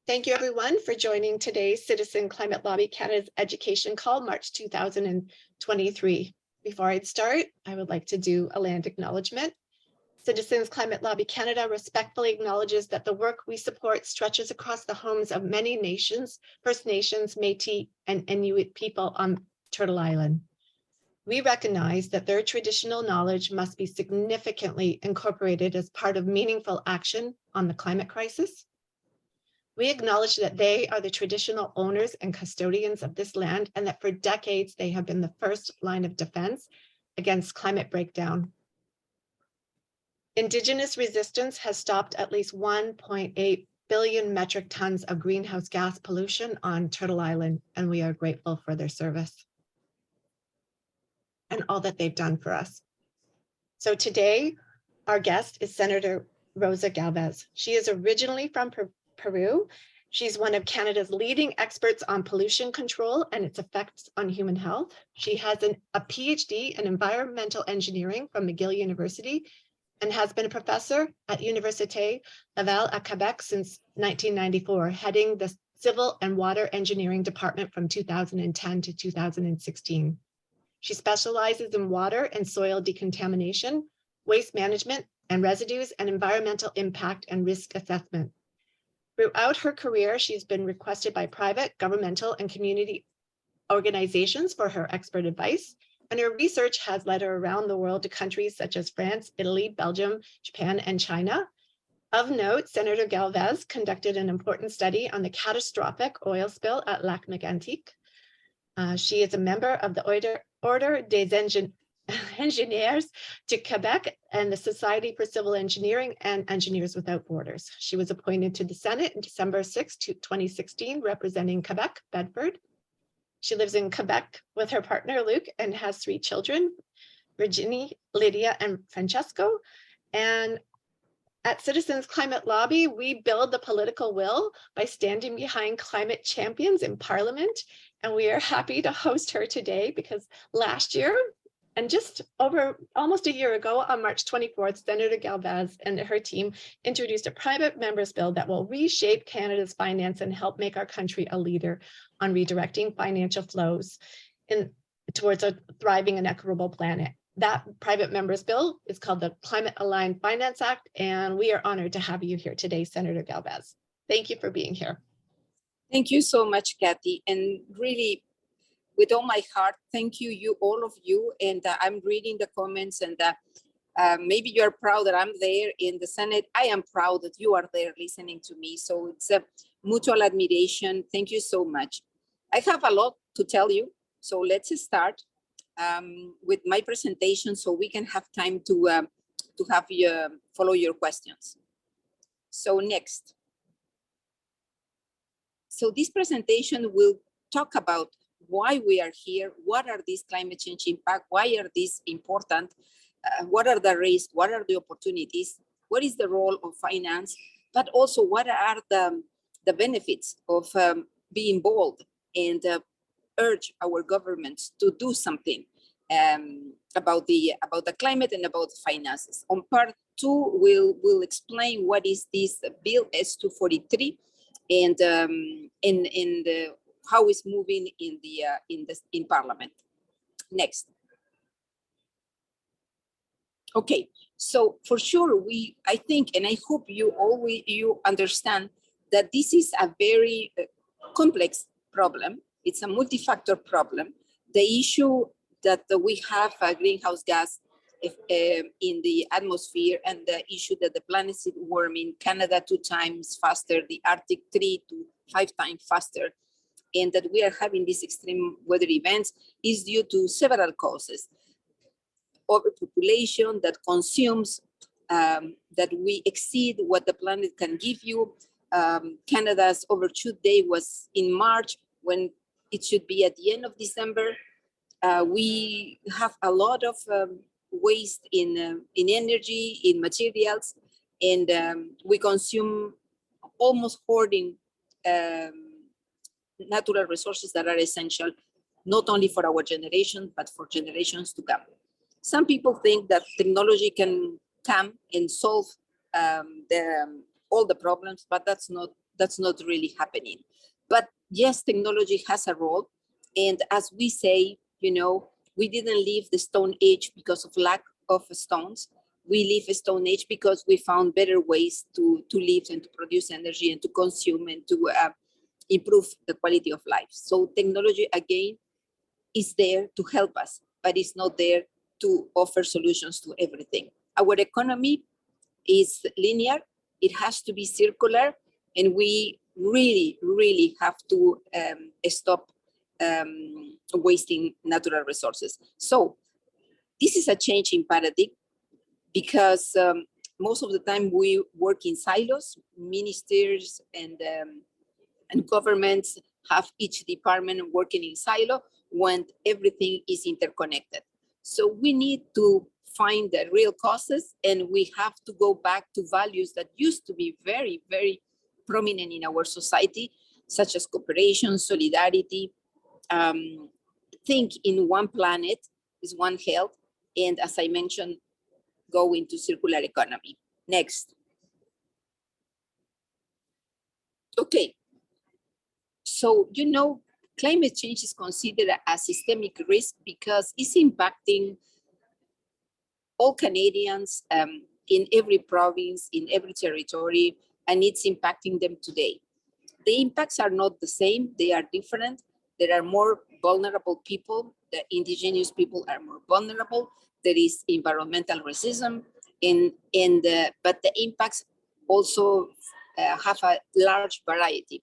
Thank you everyone for joining today's Citizen Climate Lobby Canada's Education Call, March 2023. Before I start, I would like to do a land acknowledgement. Citizens Climate Lobby Canada respectfully acknowledges that the work we support stretches across the homes of many nations, First Nations, Métis, and Inuit people on Turtle Island. We recognize that their traditional knowledge must be significantly incorporated as part of meaningful action on the climate crisis. We acknowledge that they are the traditional owners and custodians of this land, and that for decades they have been the first line of defense against climate breakdown. Indigenous resistance has stopped at least 1.8 billion metric tons of greenhouse gas pollution on Turtle Island, and we are grateful for their service and all that they've done for us. So today, our guest is Senator Rosa Galvez. She is originally from Peru. She's one of Canada's leading experts on pollution control and its effects on human health. She has a PhD in environmental engineering from McGill University and has been a professor at Université Laval at Quebec since 1994, heading the Civil and Water Engineering Department from 2010 to 2016. She specializes in water and soil decontamination, waste management and residues, and environmental impact and risk assessment. Throughout her career, she's been requested by private, governmental, and community organizations for her expert advice, and her research has led her around the world to countries such as France, Italy, Belgium, Japan, and China. Of note, Senator Galvez conducted an important study on the catastrophic oil spill at Lac Mégantic. She is a member of the Order des Engineers to Quebec and the Society for Civil Engineering and Engineers Without Borders. She was appointed to the Senate in December 6, 2016, representing Quebec, Bedford. She lives in Quebec with her partner, Luc, and has 3 children, Virginie, Lydia, and Francesco. And at Citizens Climate Lobby, we build the political will by standing behind climate champions in Parliament. And we are happy to host her today because last year, and just over almost a year ago, on March 24th, Senator Galvez and her team introduced a private member's bill that will reshape Canada's finance and help make our country a leader on redirecting financial flows towards a thriving and equitable planet. That private member's bill is called the Climate Aligned Finance Act, and we are honored to have you here today, Senator Galvez. Thank you for being here. Thank you so much, Kathy, and really, with all my heart, thank you, all of you. And I'm reading the comments, and maybe you're proud that I'm there in the Senate. I am proud that you are there listening to me. So it's a mutual admiration. Thank you so much. I have a lot to tell you. So let's start with my presentation so we can have time to have you follow your questions. So next. So this presentation will talk about why we are here, what are these climate change impact, why are these important, what are the risks, what are the opportunities, what is the role of finance, but also what are the benefits of being bold and urge our governments to do something about the climate and about finances. On part 2, we'll explain what is this bill S243 and how it's moving in Parliament. Next. Okay, so for sure I think and I hope you understand that this is a very complex problem. It's a multi-factor problem. The issue that we have greenhouse gas in the atmosphere, and the issue that the planet is warming, Canada 2 times faster, the Arctic 3 to 5 times faster, and that we are having these extreme weather events is due to several causes. Overpopulation that consumes, that we exceed what the planet can give you. Canada's overshoot day was in March when it should be at the end of December. We have a lot of waste in energy, in materials, and we consume almost hoarding natural resources that are essential, not only for our generation, but for generations to come. Some people think that technology can come and solve all the problems, but that's not that's not really happening. But yes, technology has a role. And as we say, you know, we didn't leave the Stone Age because of lack of stones. We leave a Stone Age because we found better ways to live and to produce energy and to consume and to improve the quality of life. So technology, again, is there to help us, but it's not there to offer solutions to everything. Our economy is linear, it has to be circular, and we really, really have to stop wasting natural resources. So this is a change in paradigm because most of the time we work in silos, ministers and governments have each department working in silo when everything is interconnected. So we need to find the real causes, and we have to go back to values that used to be very, very prominent in our society, such as cooperation, solidarity, think in one planet is one health, and as I mentioned, go into circular economy. Next. Okay. So, you know, climate change is considered a systemic risk because it's impacting all Canadians in every province, in every territory, and it's impacting them today. The impacts are not the same, they are different. There are more vulnerable people, the indigenous people are more vulnerable. There is environmental racism, but the impacts also have a large variety.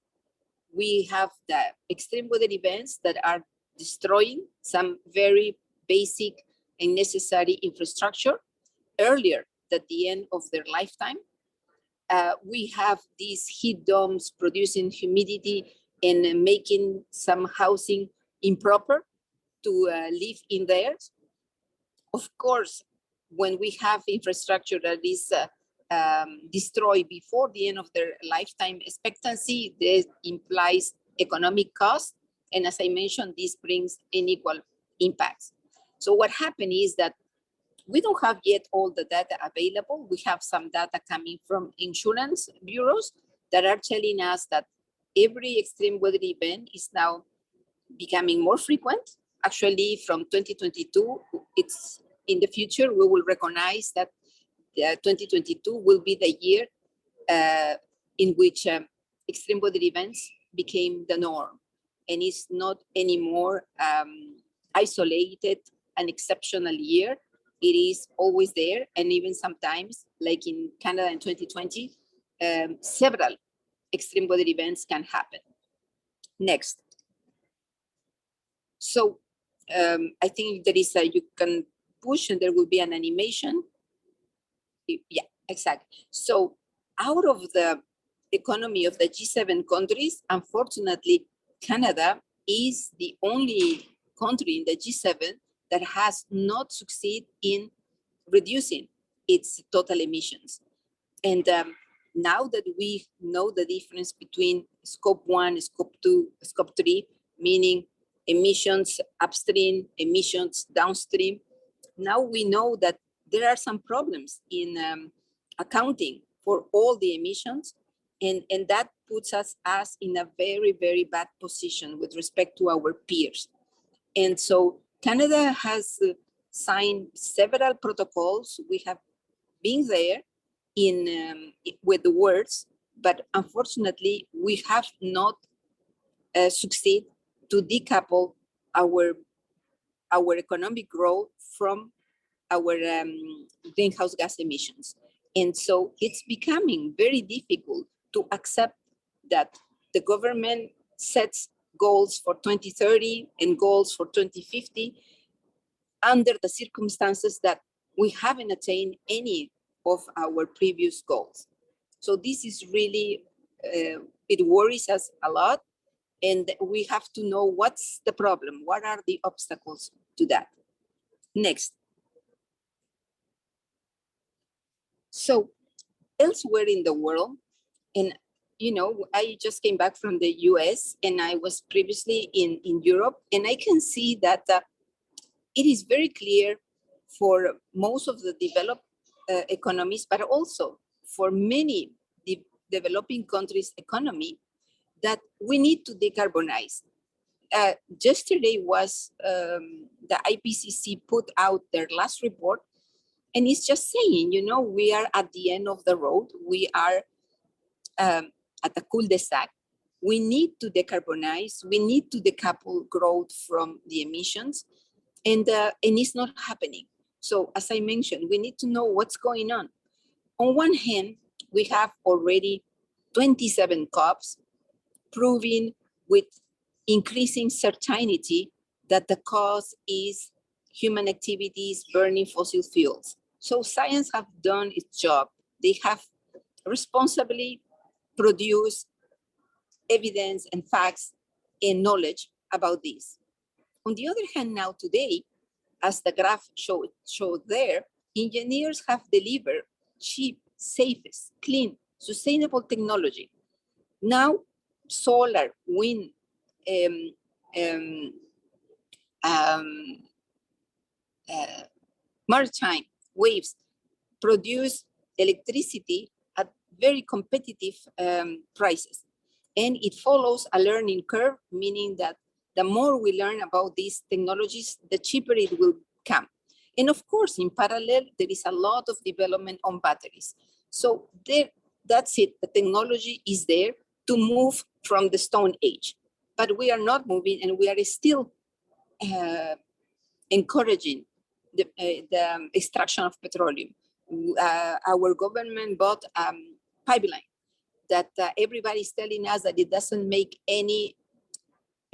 We have the extreme weather events that are destroying some very basic and necessary infrastructure earlier than the end of their lifetime. We have these heat domes producing humidity and making some housing improper to live in there. Of course, when we have infrastructure that is destroyed before the end of their lifetime expectancy, this implies economic cost. And as I mentioned, this brings unequal impacts. So what happened is that we don't have yet all the data available. We have some data coming from insurance bureaus that are telling us that every extreme weather event is now becoming more frequent. Actually, from 2022, it's in the future, we will recognize that 2022 will be the year in which extreme weather events became the norm, and it's not anymore isolated, an exceptional year. It is always there, and even sometimes, like in Canada in 2020, several extreme weather events can happen. Next. So I think there is you can push and there will be an animation. Yeah, exactly. So out of the economy of the G7 countries, unfortunately, Canada is the only country in the G7 that has not succeeded in reducing its total emissions. And now that we know the difference between scope 1, scope 2, scope 3, meaning emissions upstream, emissions downstream, now we know that there are some problems in accounting for all the emissions, and that puts us in a very, very bad position with respect to our peers. And so Canada has signed several protocols. We have been there with the words, but unfortunately, we have not succeeded to decouple our economic growth from our greenhouse gas emissions. And so it's becoming very difficult to accept that the government sets goals for 2030 and goals for 2050 under the circumstances that we haven't attained any of our previous goals. So this is really, it worries us a lot, and we have to know what's the problem, what are the obstacles to that. Next. So elsewhere in the world, and you know, I just came back from the US and I was previously in Europe, and I can see that it is very clear for most of the developed economies, but also for many developing countries' economy that we need to decarbonize. Yesterday was the IPCC put out their last report, and it's just saying, you know, we are at the end of the road. We are at the cul-de-sac. We need to decarbonize. We need to decouple growth from the emissions, and it's not happening. So as I mentioned, we need to know what's going on. On one hand, we have already 27 COPs proving with increasing certainty that the cause is human activities burning fossil fuels. So science have done its job. They have responsibly produced evidence and facts and knowledge about this. On the other hand, now today, as the graph showed there, engineers have delivered cheap, safest, clean, sustainable technology. Now, solar, wind, maritime waves produce electricity at very competitive prices. And it follows a learning curve, meaning that the more we learn about these technologies, the cheaper it will come. And of course, in parallel, there is a lot of development on batteries. So that's it. The technology is there to move from the Stone Age. But we are not moving, and we are still encouraging the extraction of petroleum. Our government bought pipeline that everybody's telling us that it doesn't make any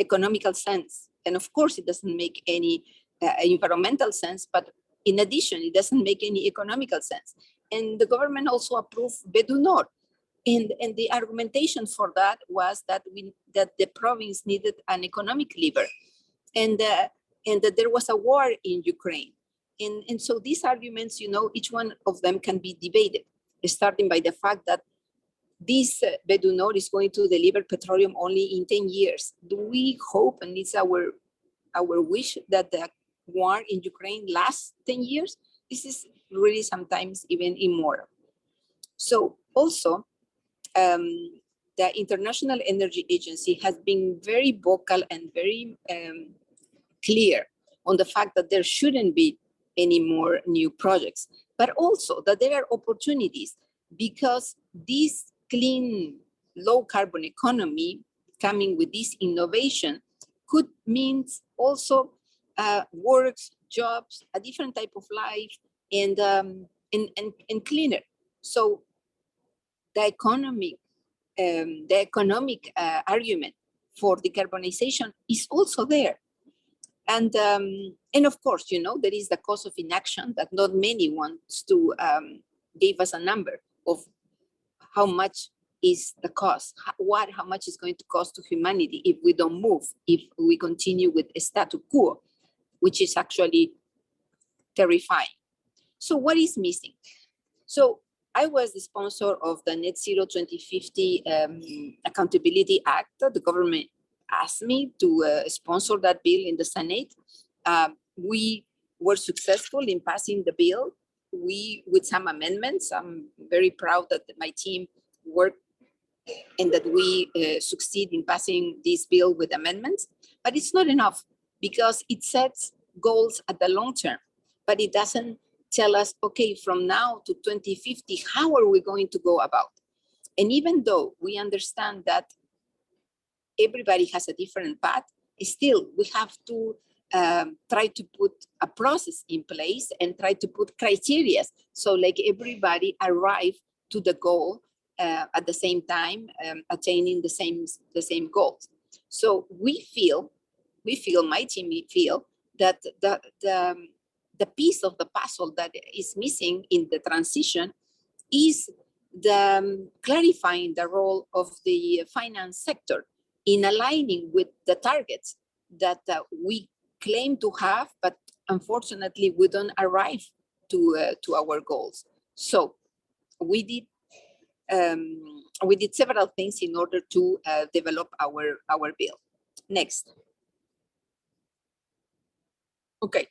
economical sense. And of course, it doesn't make any environmental sense, but in addition, it doesn't make any economical sense. And the government also approved Bedunor. And the argumentation for that was that the province needed an economic lever, and that there was a war in Ukraine. And so these arguments, you know, each one of them can be debated, starting by the fact that this Bedunor is going to deliver petroleum only in 10 years. Do we hope, and it's our wish, that the war in Ukraine lasts 10 years? This is really sometimes even immoral. So also, the International Energy Agency has been very vocal and very clear on the fact that there shouldn't be any more new projects, but also that there are opportunities, because this clean, low carbon economy coming with this innovation could mean also works, jobs, a different type of life, and cleaner. So the economic argument for decarbonization is also there. And of course, you know, there is the cost of inaction that not many wants to give us a number of how much is the cost, how much is going to cost to humanity if we don't move, if we continue with a status quo, which is actually terrifying. So what is missing? So I was the sponsor of the Net Zero 2050 Accountability Act. The government asked me to sponsor that bill in the Senate. We were successful in passing the bill. With some amendments, I'm very proud that my team worked and that we succeed in passing this bill with amendments. But it's not enough, because it sets goals at the long term, but it doesn't tell us, okay, from now to 2050, how are we going to go about? And even though we understand that everybody has a different path, still we have to try to put a process in place and try to put criteria, so like everybody arrive to the goal at the same time, attaining the same goals. So we feel, my team feel that the piece of the puzzle that is missing in the transition is the clarifying the role of the finance sector in aligning with the targets that we claim to have, but unfortunately we don't arrive to our goals. So we did several things in order to develop our bill. Next. Okay,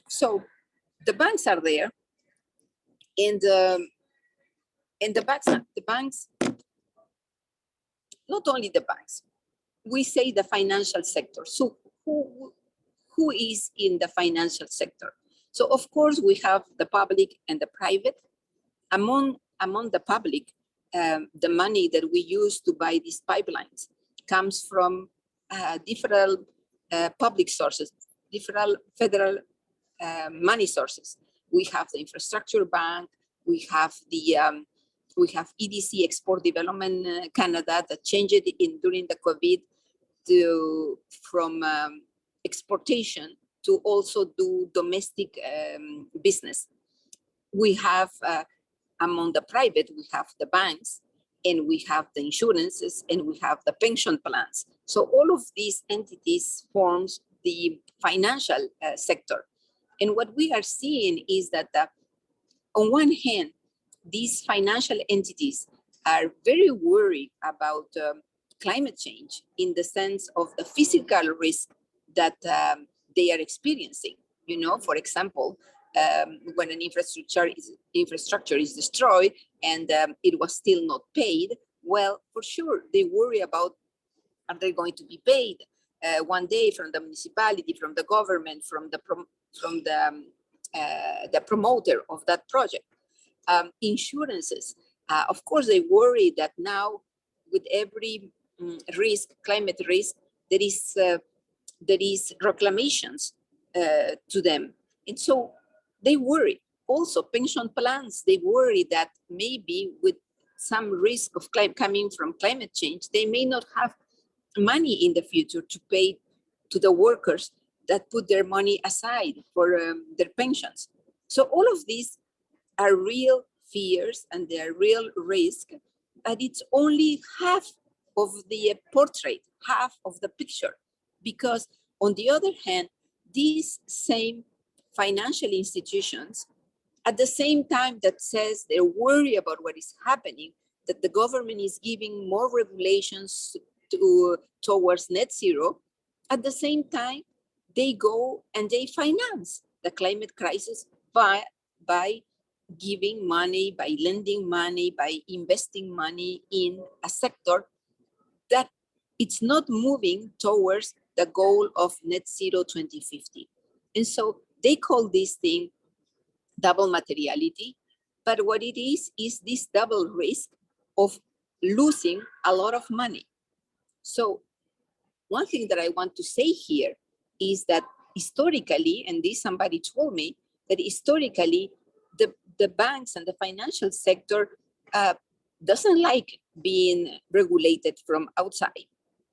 so the banks are there, and the banks not only the banks. We say the financial sector. So who is in the financial sector? So of course we have the public and the private. Among the public, the money that we use to buy these pipelines comes from different public sources, different federal money sources. We have the infrastructure bank, we have EDC, Export Development Canada, that changed during the COVID from exportation to also do domestic business. We have among the private, we have the banks, and we have the insurances, and we have the pension plans. So all of these entities forms the financial sector. And what we are seeing is that on one hand, these financial entities are very worried about climate change in the sense of the physical risk that they are experiencing. You know, for example, when an infrastructure is destroyed and it was still not paid, well, for sure, they worry about, are they going to be paid one day from the municipality, from the government, from the promoter of that project. Insurances, of course, they worry that now with every risk, climate risk, there is reclamations to them. And so they worry. Also, pension plans, they worry that maybe with some risk of coming from climate change, they may not have money in the future to pay to the workers that put their money aside for their pensions. So all of these are real fears and they are real risk, but it's only half of the portrait, half of the picture. Because on the other hand, these same financial institutions, at the same time that says they're worried about what is happening, that the government is giving more regulations towards net zero, at the same time, they go and they finance the climate crisis by giving money, by lending money, by investing money in a sector that it's not moving towards the goal of net zero 2050. And so they call this thing double materiality, but what it is this double risk of losing a lot of money. So one thing that I want to say here is that historically, and this somebody told me, that historically the banks and the financial sector doesn't like being regulated from outside,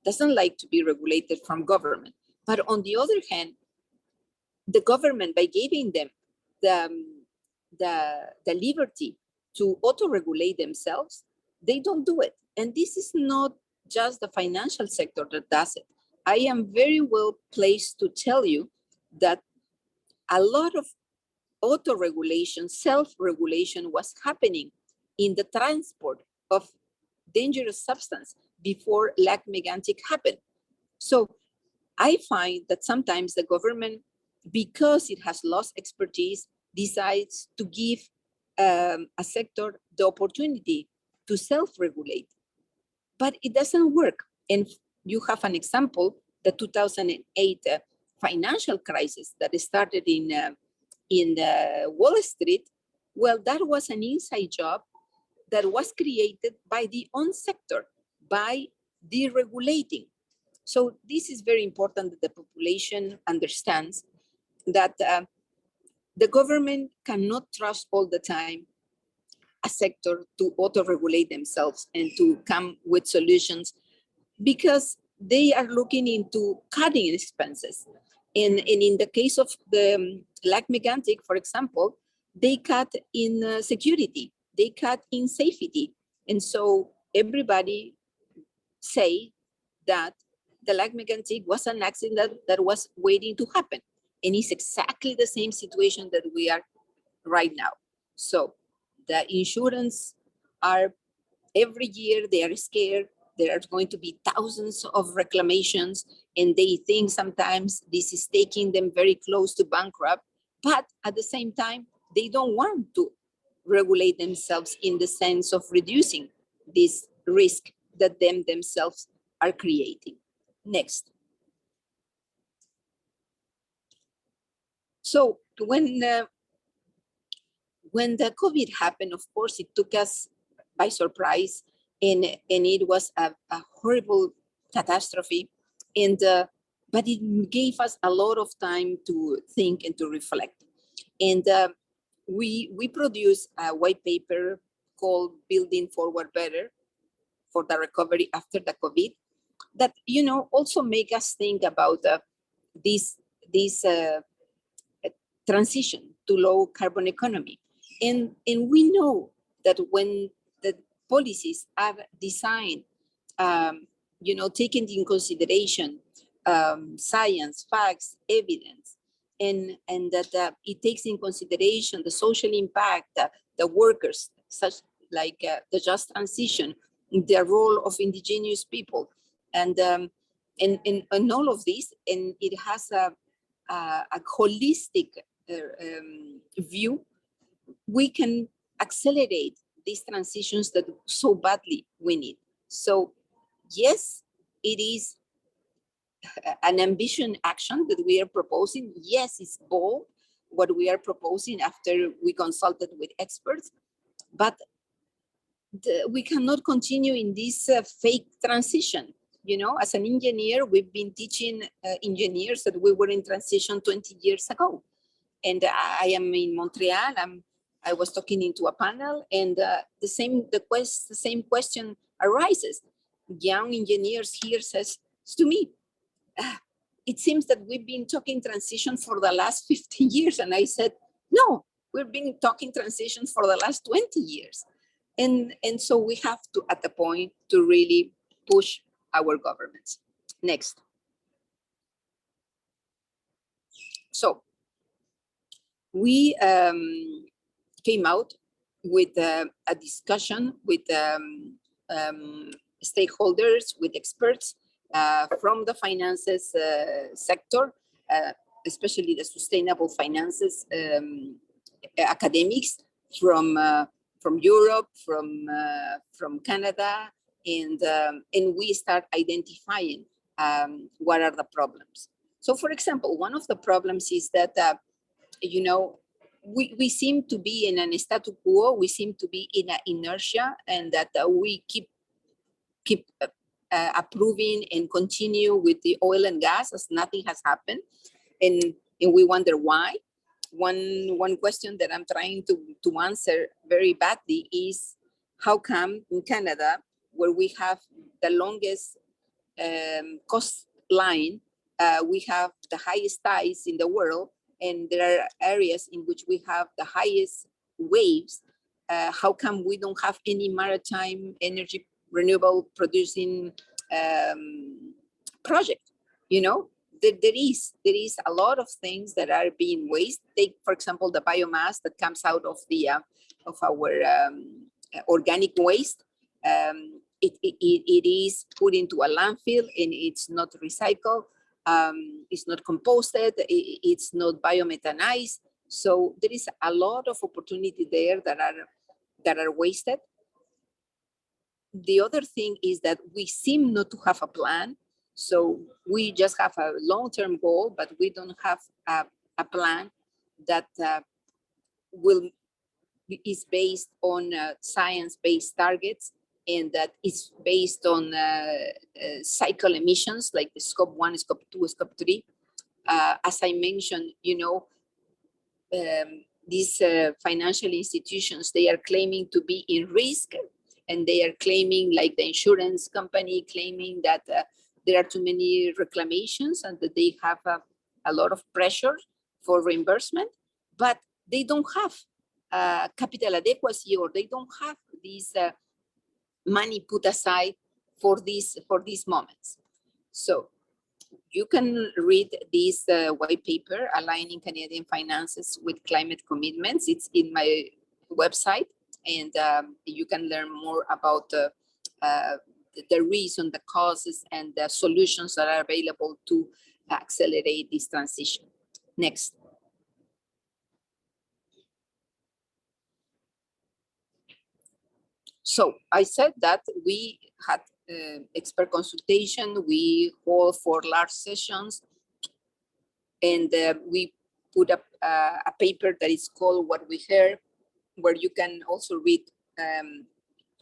doesn't like to be regulated from government. But on the other hand, the government, by giving them the liberty to auto-regulate themselves, they don't do it. And this is not just the financial sector that does it. I am very well placed to tell you that a lot of auto-regulation, self-regulation was happening in the transport of dangerous substance before Lac-Mégantic happened. So I find that sometimes the government, because it has lost expertise, decides to give a sector the opportunity to self-regulate. But it doesn't work. And you have an example, the 2008 financial crisis that started in Wall Street. Well, that was an inside job that was created by the own sector, by deregulating. So this is very important that the population understands that the government cannot trust all the time a sector to auto-regulate themselves and to come with solutions, because they are looking into cutting expenses. And in the case of the Lac-Mégantic, for example, they cut in security, they cut in safety. And so everybody say that the Lac-Mégantic was an accident that was waiting to happen. And it's exactly the same situation that we are right now. So the insurance are, every year they are scared. There are going to be thousands of reclamations, and they think sometimes this is taking them very close to bankrupt. But at the same time, they don't want to regulate themselves in the sense of reducing this risk that themselves are creating. Next. So when the COVID happened, of course, it took us by surprise, and it was a horrible catastrophe. And but it gave us a lot of time to think and to reflect. And we produced a white paper called "Building Forward Better" for the recovery after the COVID, that also make us think about this transition to low carbon economy. And we know that when the policies are designed, taking in consideration science, facts, evidence, and that it takes in consideration the social impact, the workers, such like the just transition, the role of indigenous people, and all of this, and it has a holistic view, we can accelerate these transitions that so badly we need. So yes, it is an ambition action that we are proposing. Yes, it's bold what we are proposing after we consulted with experts, but we cannot continue in this fake transition. As an engineer, we've been teaching engineers that we were in transition 20 years ago. And I am in Montreal. I was talking into a panel, and the same question arises. Young engineers here says to me, it seems that we've been talking transition for the last 15 years. And I said, no, we've been talking transition for the last 20 years. And so we have to, at the point, to really push our governments. Next. So we came out with a discussion with stakeholders, with experts from the finances sector, especially the sustainable finances academics from Europe, from Canada, and we start identifying what are the problems. So, for example, one of the problems is that we seem to be in an status quo. We seem to be in an inertia, and that we keep approving and continue with the oil and gas as nothing has happened, and we wonder why. One question that I'm trying to answer very badly is, how come in Canada, where we have the longest coastline, we have the highest tides in the world, and there are areas in which we have the highest waves, how come we don't have any maritime energy renewable producing project? There is a lot of things that are being wasted. Take, for example, the biomass that comes out of the of our organic waste. It is put into a landfill, and it's not recycled. It's not composted. It's not biomethanized. So there is a lot of opportunity there that are wasted. The other thing is that we seem not to have a plan. So we just have a long-term goal, but we don't have a plan that is based on science-based targets, and that is based on cycle emissions, like the scope 1, scope 2, scope 3. As I mentioned, these financial institutions, they are claiming to be in risk, and they are claiming, like the insurance company claiming that there are too many reclamations and that they have a lot of pressure for reimbursement, but they don't have capital adequacy, or they don't have this money put aside for these moments. So you can read this white paper, Aligning Canadian Finances with Climate Commitments. It's in my website, and you can learn more about the reason, the causes, and the solutions that are available to accelerate this transition. Next. So I said that we had expert consultation. We hold for large sessions, and we put up a paper that is called What We Heard, where you can also read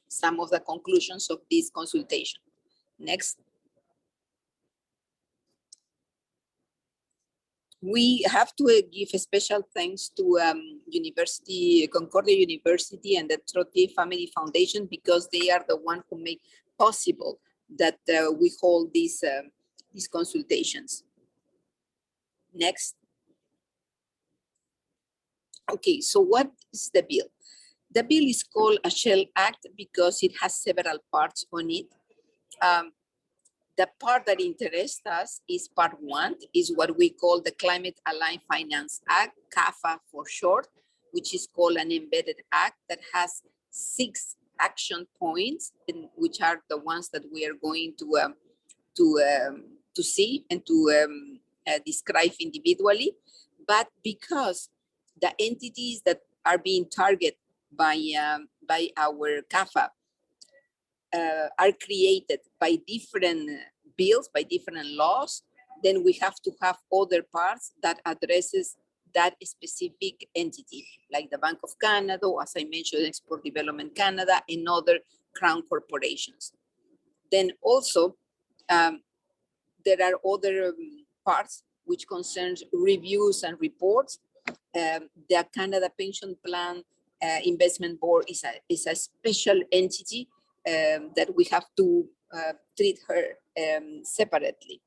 some of the conclusions of this consultation. Next. We have to give a special thanks to Concordia University and the Trottier Family Foundation, because they are the one who make possible that we hold these consultations. Next. Okay, so what is the bill? The bill is called a Shell Act because it has several parts on it. The part that interests us is part 1, is what we call the Climate Aligned Finance Act, CAFA for short, which is called an embedded act that has 6 action points, which are the ones that we are going to see and to describe individually. But because the entities that are being targeted by our CAFA are created by different bills, by different laws, then we have to have other parts that addresses that specific entity, like the Bank of Canada, or as I mentioned, Export Development Canada, and other crown corporations. Then also, there are other parts which concerns reviews and reports. The Canada Pension Plan Investment Board is a special entity that we have to treat her separately.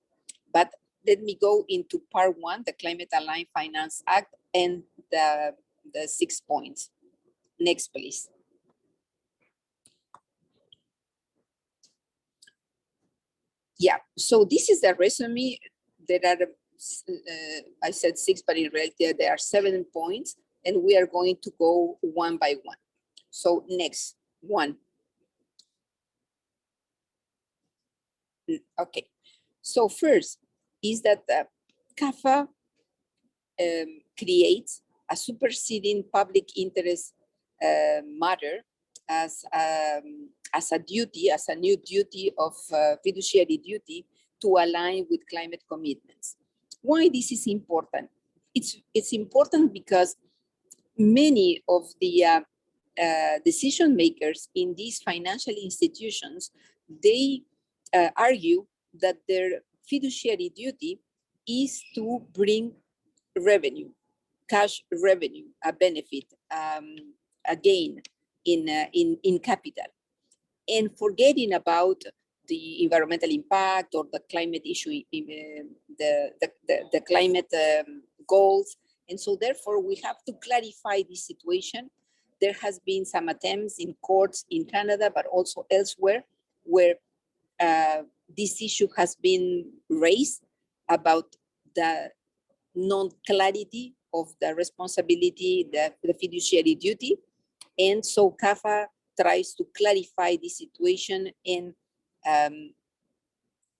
But let me go into part 1, the Climate Aligned Finance Act, and the 6 points. Next, please. Yeah, so this is the resume. There are, I said 6, but in reality there are 7 points, and we are going to go one by one. So next, 1. Okay, so first is that the CAFA creates a superseding public interest matter as a duty, as a new duty of fiduciary duty to align with climate commitments. Why this is important? It's important because many of the decision makers in these financial institutions, they argue that their fiduciary duty is to bring revenue, cash revenue, a benefit, a gain in capital, and forgetting about the environmental impact or the climate issue, the climate goals. And so therefore we have to clarify this situation. There has been some attempts in courts in Canada, but also elsewhere, where this issue has been raised about the non-clarity of the responsibility, the fiduciary duty. And so CAFA tries to clarify the situation and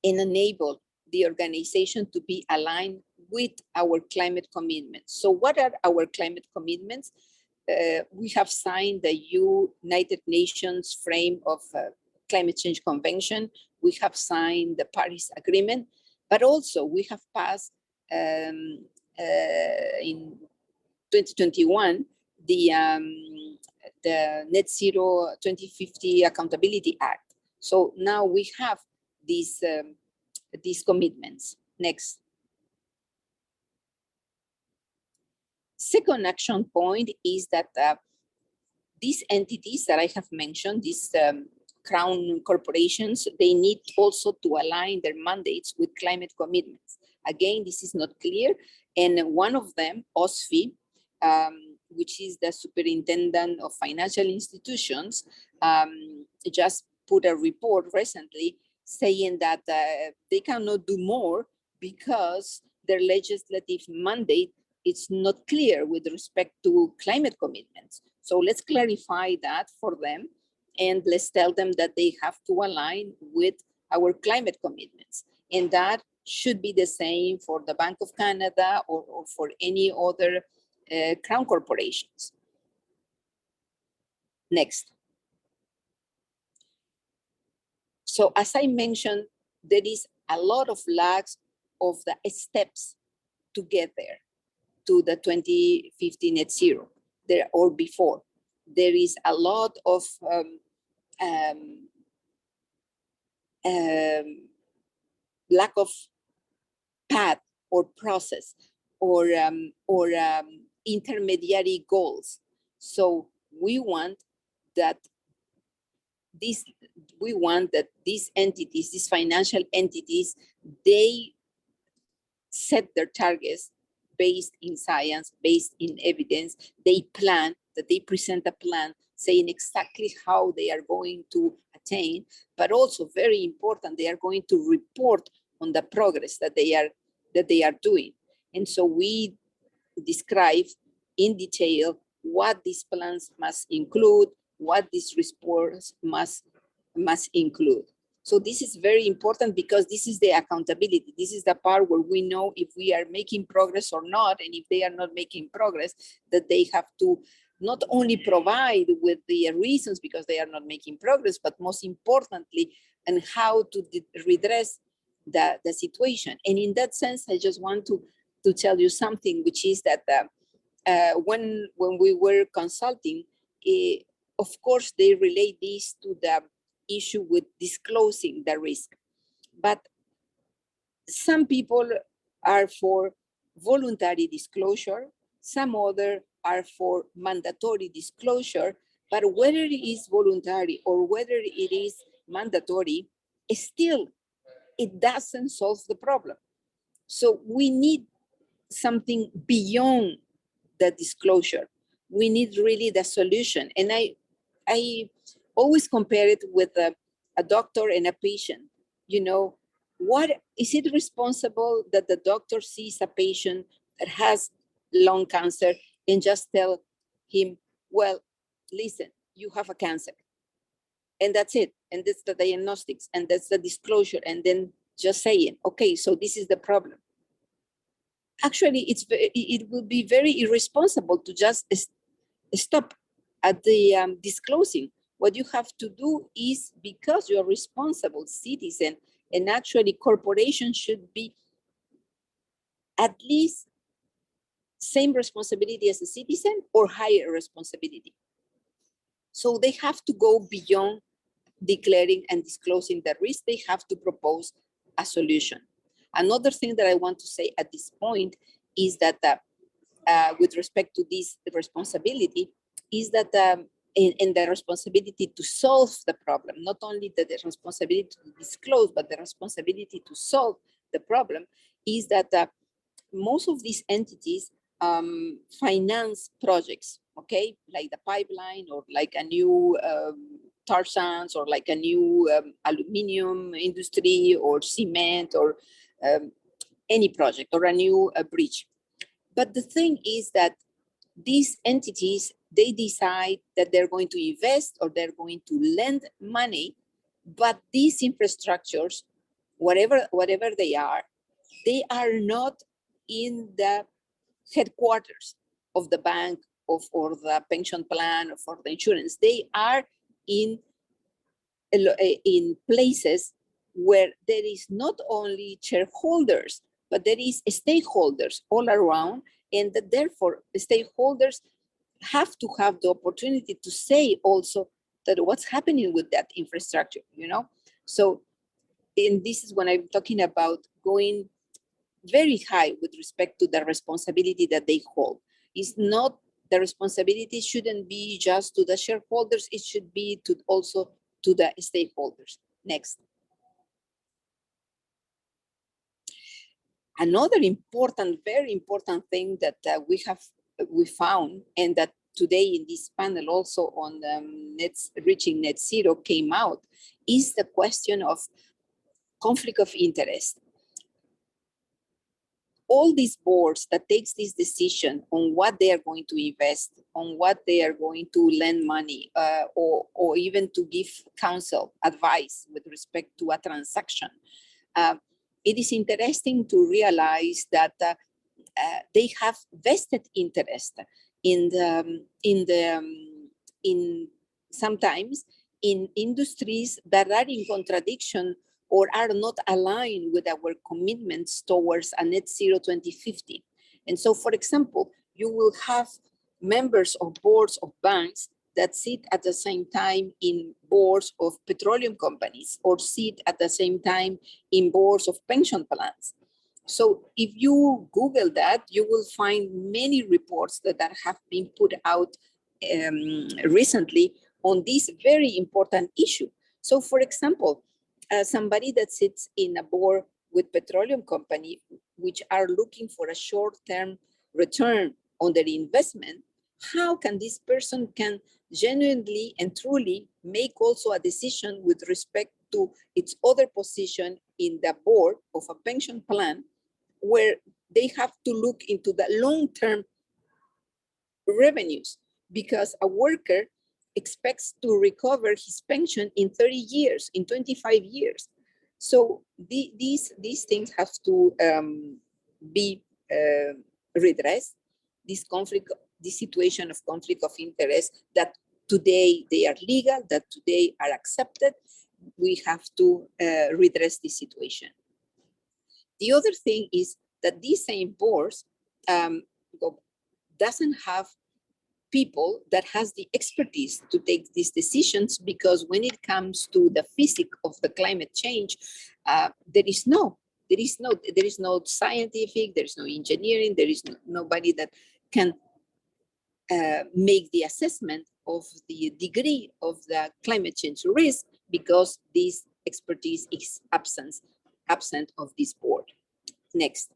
enable the organization to be aligned with our climate commitments. So what are our climate commitments? We have signed the United Nations frame of Climate Change Convention. We have signed the Paris Agreement, but also we have passed in 2021 the Net Zero 2050 Accountability Act. So now we have these commitments. Next. Second action point is that these entities that I have mentioned, these crown corporations, they need also to align their mandates with climate commitments. Again, this is not clear. And one of them, OSFI, which is the Superintendent of Financial Institutions, just put a report recently saying that they cannot do more because their legislative mandate is not clear with respect to climate commitments. So let's clarify that for them, and let's tell them that they have to align with our climate commitments. And that should be the same for the Bank of Canada or for any other crown corporations. Next. So as I mentioned, there is a lot of lacks of the steps to get there to the 2050 net zero there or before. There is a lot of lack of path or process or intermediary goals. So we want that these entities, these financial entities, they set their targets based in science, based in evidence. They plan, that they present a plan saying exactly how they are going to attain, but also very important, they are going to report on the progress that they are doing. And so we describe in detail what these plans must include, what these reports must include. So this is very important because this is the accountability. This is the part where we know if we are making progress or not, and if they are not making progress, that they have to not only provide with the reasons because they are not making progress, but most importantly, and how to redress the situation. And in that sense, I just want to tell you something, which is that when we were consulting, of course, they relate this to the issue with disclosing the risk. But some people are for voluntary disclosure, some other are for mandatory disclosure, but whether it is voluntary or whether it is mandatory, still it doesn't solve the problem. So we need something beyond the disclosure. We need really the solution. And I always compare it with a doctor and a patient. You know, what is it responsible that the doctor sees a patient that has lung cancer and just tell him, well, listen, you have a cancer. And that's it. And that's the diagnostics and that's the disclosure. And then just saying, okay, so this is the problem. Actually, it will be very irresponsible to just stop at the disclosing. What you have to do is, because you're a responsible citizen, and actually corporations should be at least same responsibility as a citizen or higher responsibility. So they have to go beyond declaring and disclosing the risk. They have to propose a solution. Another thing that I want to say at this point is that with respect to this responsibility, is that in the responsibility to solve the problem, not only the responsibility to disclose, but the responsibility to solve the problem, is that most of these entities finance projects, okay, like the pipeline or like a new tar sands or like a new aluminum industry or cement or any project or a new bridge. But the thing is that these entities, they decide that they're going to invest or they're going to lend money, but these infrastructures, whatever they are not in the headquarters of the bank or the pension plan or for the insurance. They are in places where there is not only shareholders, but there is stakeholders all around, and that therefore stakeholders have to have the opportunity to say also that what's happening with that infrastructure, you know? So, and this is when I'm talking about going very high with respect to the responsibility that they hold. It's not, the responsibility shouldn't be just to the shareholders, it should be to also to the stakeholders. Next. Another important, very important thing that we found, and that today in this panel also on reaching net zero came out, is the question of conflict of interest. All these boards that takes this decision on what they are going to invest, on what they are going to lend money, or even to give counsel advice with respect to a transaction, it is interesting to realize that they have vested interest in sometimes in industries that are in contradiction or are not aligned with our commitments towards a net zero 2050. And so, for example, you will have members of boards of banks that sit at the same time in boards of petroleum companies or sit at the same time in boards of pension plans. So if you Google that, you will find many reports that have been put out recently on this very important issue. So for example, somebody that sits in a board with petroleum company, which are looking for a short-term return on their investment, how can this person can genuinely and truly make also a decision with respect to its other position in the board of a pension plan, where they have to look into the long-term revenues, because a worker expects to recover his pension in 30 years, in 25 years. So these things have to be redressed. This conflict, this situation of conflict of interest that today they are legal, that today are accepted, we have to redress this situation. The other thing is that these same boards doesn't have people that has the expertise to take these decisions, because when it comes to the physics of the climate change, there is no scientific, there is no engineering, there is nobody that can make the assessment of the degree of the climate change risk, because this expertise is absent of this board. Next.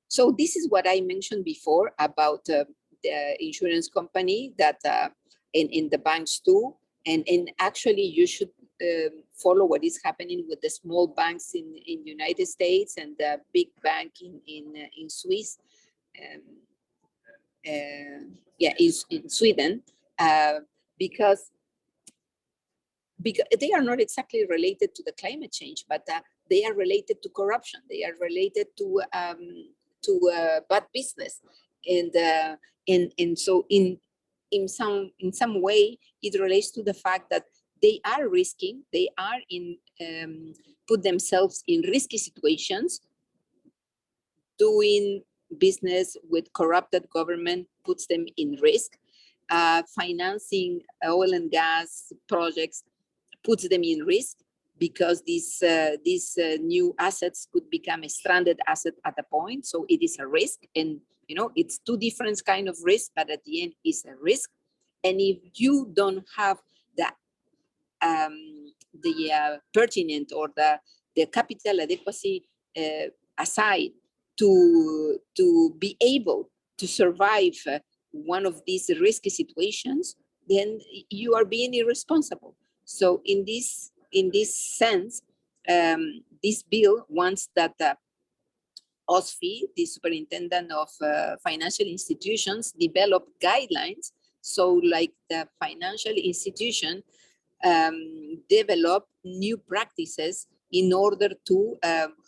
So this is what I mentioned before about the insurance company that in the banks too, and actually you should follow what is happening with the small banks in United States and the big bank in Swiss, in Sweden, because they are not exactly related to the climate change, but they are related to corruption. They are related to bad business, and so in some way it relates to the fact that they are risking, they are put themselves in risky situations. Doing business with corrupted government puts them in risk. Financing oil and gas projects puts them in risk, because these new assets could become a stranded asset at a point. So it is a risk, and it's two different kind of risk, but at the end it's a risk. And if you don't have the pertinent or the capital adequacy aside to be able to survive one of these risky situations, then you are being irresponsible. So in this sense, this bill wants that OSFI, the Superintendent of Financial Institutions, develop guidelines. So like the financial institution develop new practices in order to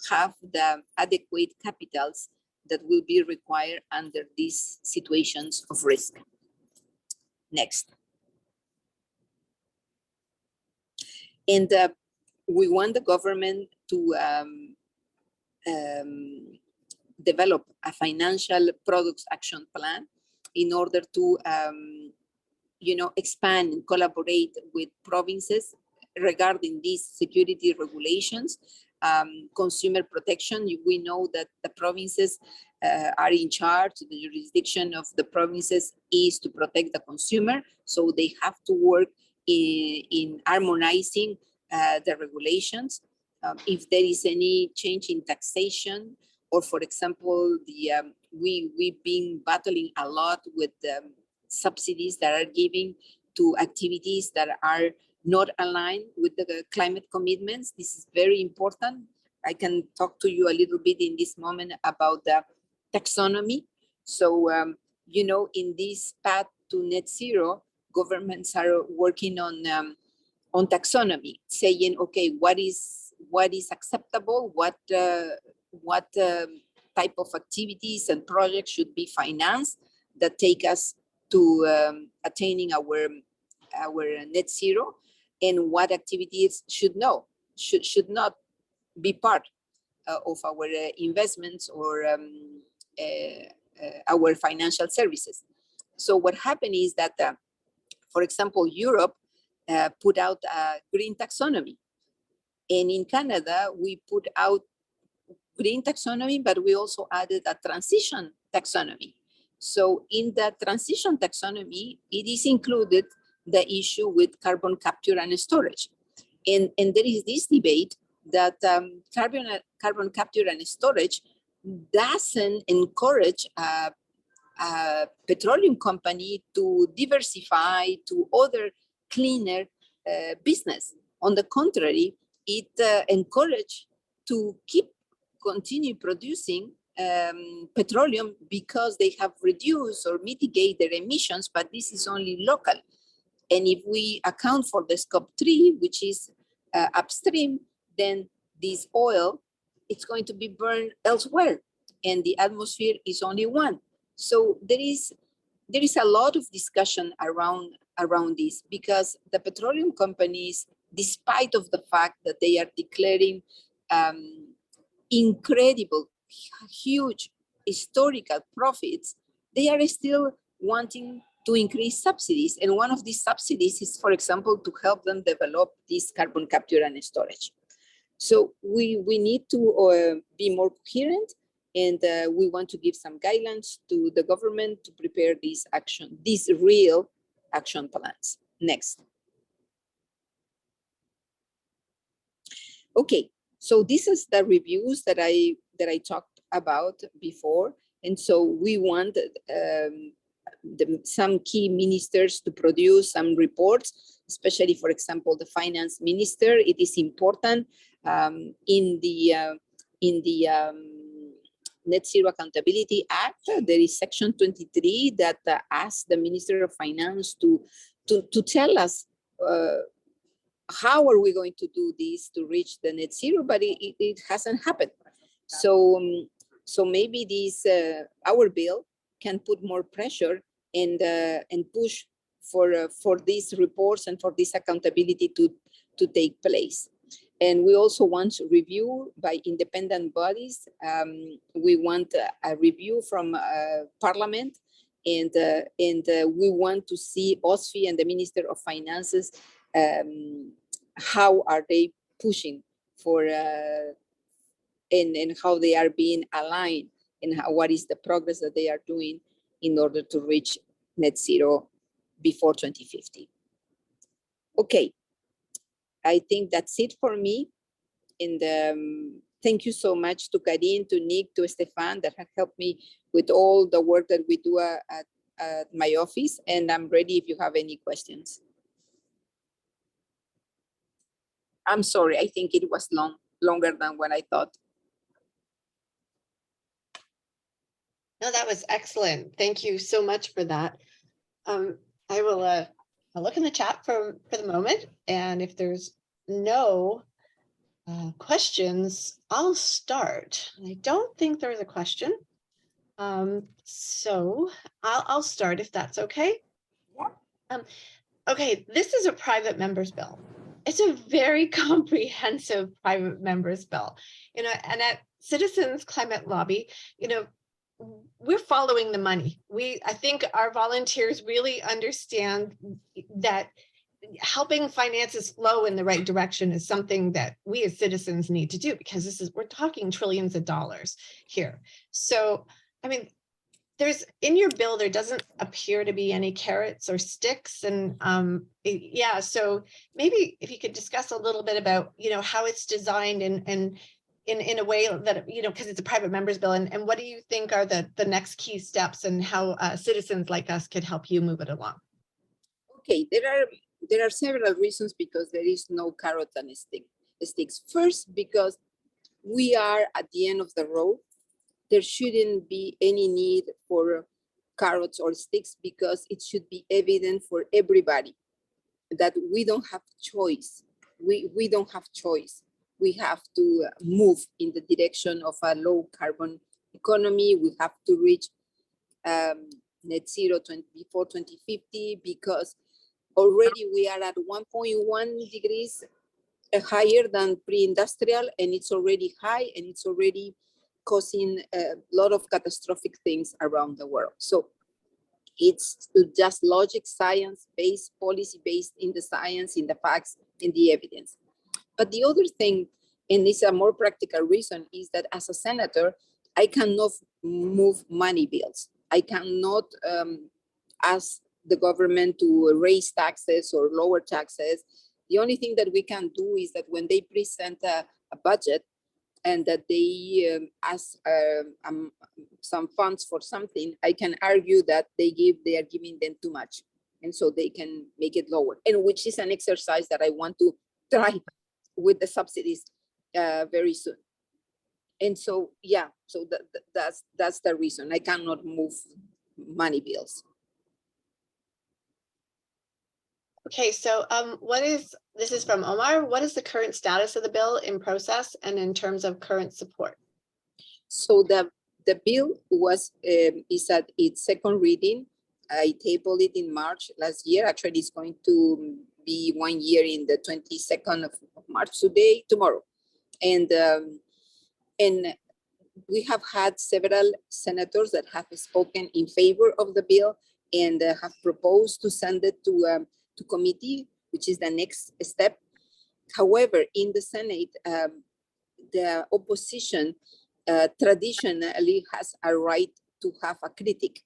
have the adequate capitals that will be required under these situations of risk. Next. And we want the government to develop a financial products action plan in order to expand and collaborate with provinces regarding these security regulations, consumer protection. We know that the provinces are in charge. The jurisdiction of the provinces is to protect the consumer, so they have to work in harmonizing the regulations. If there is any change in taxation, or for example, we've been battling a lot with subsidies that are given to activities that are not aligned with the climate commitments. This is very important. I can talk to you a little bit in this moment about the taxonomy. So, in this path to net zero, governments are working on taxonomy, saying, okay, what is acceptable, what type of activities and projects should be financed that take us attaining our net zero, and what activities should not be part of our investments or our financial services. So what happened is that, for example, Europe put out a green taxonomy. And in Canada, we put out green taxonomy, but we also added a transition taxonomy. So in the transition taxonomy, it is included the issue with carbon capture and storage. And there is this debate that carbon capture and storage doesn't encourage a petroleum company to diversify to other cleaner business. On the contrary, it encourages to continue producing petroleum because they have reduced or mitigate their emissions, but this is only local. And if we account for the scope 3, which is upstream, then this oil, it's going to be burned elsewhere, and the atmosphere is only one. So there is a lot of discussion around this, because the petroleum companies, despite of the fact that they are declaring incredible, huge historical profits, they are still wanting to increase subsidies. And one of these subsidies is, for example, to help them develop this carbon capture and storage. So we need to be more coherent, and we want to give some guidelines to the government to prepare these real action plans. Next. Okay, so this is the reviews that I talked about before, and so we want some key ministers to produce some reports, especially, for example, the finance minister. It is important in the Net Zero Accountability Act. There is Section 23 that asks the Minister of Finance to tell us how are we going to do this to reach the net zero, but it hasn't happened. So maybe this our bill can put more pressure and push for these reports and for this accountability to take place. And we also want review by independent bodies. We want a review from Parliament, and we want to see OSFI and the Minister of Finances, how are they pushing for and how they are being aligned, and what is the progress that they are doing in order to reach net zero before 2050. Okay, I think that's it for me. And thank you so much to Karin, to Nick, to Stefan, that have helped me with all the work that we do at my office. And I'm ready if you have any questions. I'm sorry, I think it was longer than what I thought. No, that was excellent. Thank you so much for that. I will I'll look in the chat for the moment, and if there's no questions, I'll start. I don't think there's a question, so I'll start if that's okay. Yeah. Okay, this is a private members bill. It's a very comprehensive private members bill, and at Citizens Climate Lobby, we're following the money. I think our volunteers really understand that helping finances flow in the right direction is something that we as citizens need to do, because we're talking trillions of dollars here. So, I mean, in your bill, there doesn't appear to be any carrots or sticks. And yeah, so maybe if you could discuss a little bit about, how it's designed and in a way that, because it's a private members bill, and what do you think are the next key steps, and how citizens like us could help you move it along? Okay, there are several reasons because there is no carrot and sticks. First, because we are at the end of the road. There shouldn't be any need for carrots or sticks, because it should be evident for everybody that we don't have choice. We don't have choice. We have to move in the direction of a low carbon economy. We have to reach net zero before 2050, because already we are at 1.1 degrees higher than pre-industrial, and it's already high, and it's already causing a lot of catastrophic things around the world. So it's just logic, science-based, policy-based in the science, in the facts, in the evidence. But the other thing, and it's a more practical reason, is that as a senator, I cannot move money bills. I cannot ask the government to raise taxes or lower taxes. The only thing that we can do is that when they present a budget and that they ask some funds for something, I can argue that they are giving them too much. And so they can make it lower, and which is an exercise that I want to try with the subsidies very soon. And so, yeah, so that's the reason I cannot move money bills. Okay, so this is from Omar. What is the current status of the bill in process and in terms of current support? So the bill is at its second reading. I tabled it in March last year. Actually, it's going to be 1 year in the 22nd of March tomorrow. And we have had several senators that have spoken in favor of the bill and have proposed to send it to committee, which is the next step. However, in the Senate, the opposition traditionally has a right to have a critic,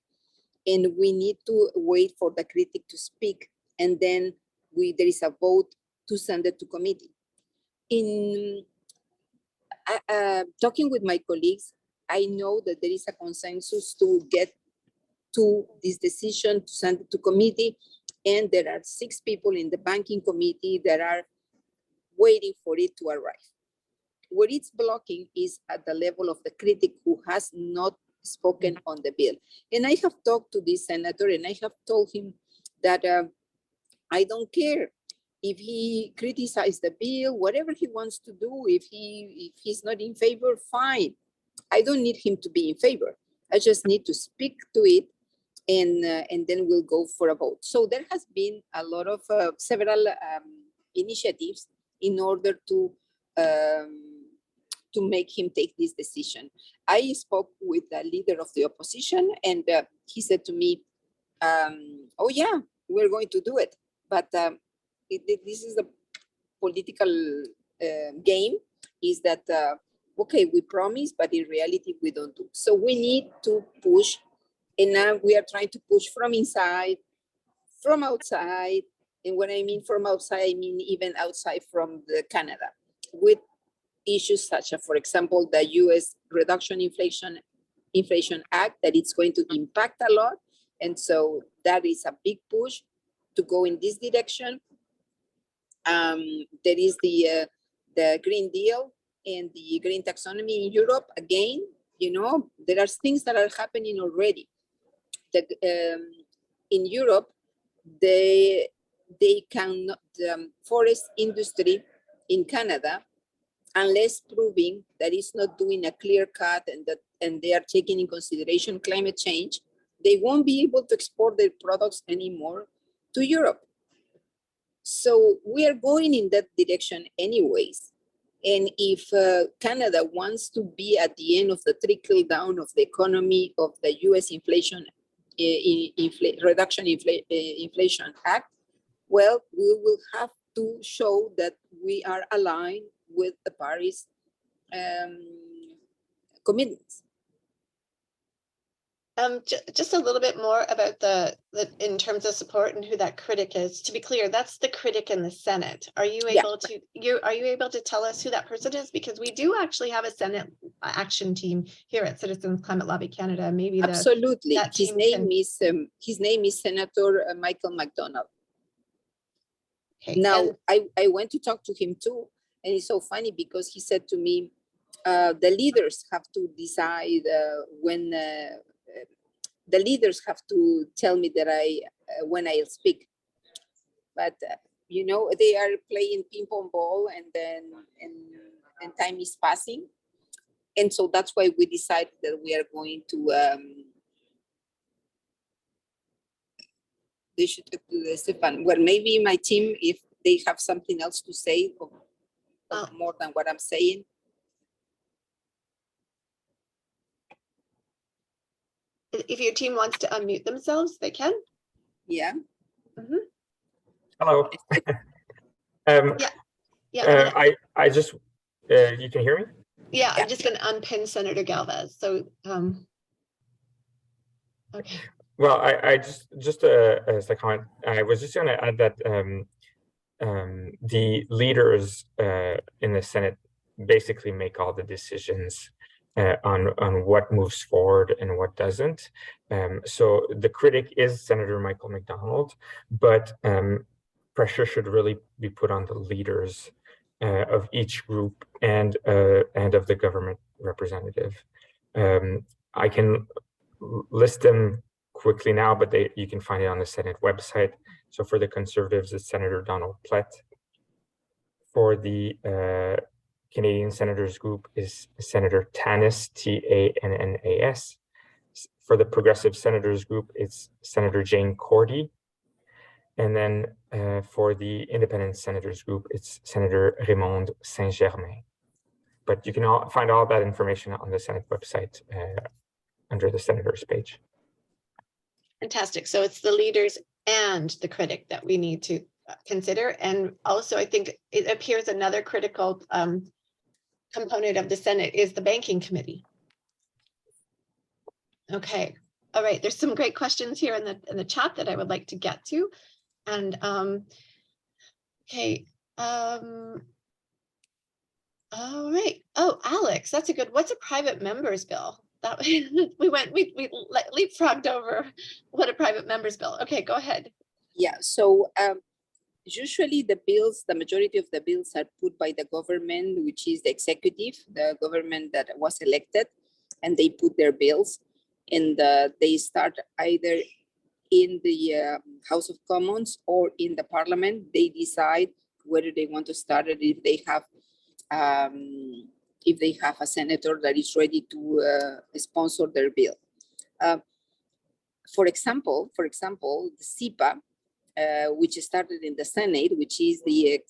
and we need to wait for the critic to speak, and then there is a vote to send it to committee. In talking with my colleagues, I know that there is a consensus to get to this decision to send it to committee, and there are 6 people in the banking committee that are waiting for it to arrive. What it's blocking is at the level of the critic who has not spoken on the bill. And I have talked to this senator, and I have told him that I don't care if he criticized the bill, whatever he wants to do. If he's not in favor, fine. I don't need him to be in favor. I just need to speak to it, and then we'll go for a vote. So there has been a lot of several initiatives in order to make him take this decision. I spoke with the leader of the opposition, and he said to me, oh yeah, we're going to do it. But this is the political game, is that, okay, we promise, but in reality, we don't do. So we need to push, and now we are trying to push from inside, from outside. And when I mean from outside, I mean even outside from Canada, with issues such as, for example, the U.S. Reduction Inflation Act, that it's going to impact a lot. And so that is a big push to go in this direction. There is the Green Deal and the Green Taxonomy in Europe. Again, you know, there are things that are happening already. In Europe, they cannot, the forest industry in Canada, unless proving that it's not doing a clear cut and they are taking in consideration climate change, they won't be able to export their products anymore to Europe. So we are going in that direction anyways. And if Canada wants to be at the end of the trickle down of the economy of the US Inflation Inflation Act, well, we will have to show that we are aligned with the Paris commitments. Just a little bit more about the in terms of support and who that critic is. To be clear, that's the critic in the Senate. Are you able to tell us who that person is? Because we do actually have a Senate action team here at Citizens Climate Lobby Canada. Maybe absolutely. His name is Senator Michael McDonald. Okay. Now I went to talk to him too, and it's so funny because he said to me, the leaders have to decide when. The leaders have to tell me that when I'll speak, but you know, they are playing ping pong ball, and then and time is passing, and so that's why we decided that we are going to They should talk to Stefan. Well, maybe my team, if they have something else to say, or more than what I'm saying. If your team wants to unmute themselves, they can. Yeah. Hello. Yeah. I just, you can hear me? Yeah, I'm just going to unpin Senator Galvez. So, okay. Well, I just as a comment, I was just going to add that the leaders in the Senate basically make all the decisions on what moves forward and what doesn't. So the critic is Senator Michael McDonald, but pressure should really be put on the leaders of each group and of the government representative. I can list them quickly now, but you can find it on the Senate website. So for the Conservatives, it's Senator Donald Plett. For the Canadian Senators Group is Senator Tannis, Tannas. For the Progressive Senators Group, it's Senator Jane Cordy. And then for the Independent Senators Group, it's Senator Raymond Saint-Germain. But you can find all that information on the Senate website under the Senators page. Fantastic. So it's the leaders and the critic that we need to consider. And also, I think it appears another critical component of the Senate is the Banking Committee. Okay. All right. There's some great questions here in the chat that I would like to get to. And okay. All right. Oh, Alex, that's a good. What's a private members bill? That we leapfrogged over what a private members bill. Okay, go ahead. Yeah. So usually the bills, the majority of the bills are put by the government, which is the executive, the government that was elected, and they put their bills, and they start either in the House of Commons or in the Parliament. They decide whether they want to start it if they have a senator that is ready to sponsor their bill. For example, the CEPA, which started in the Senate, which is the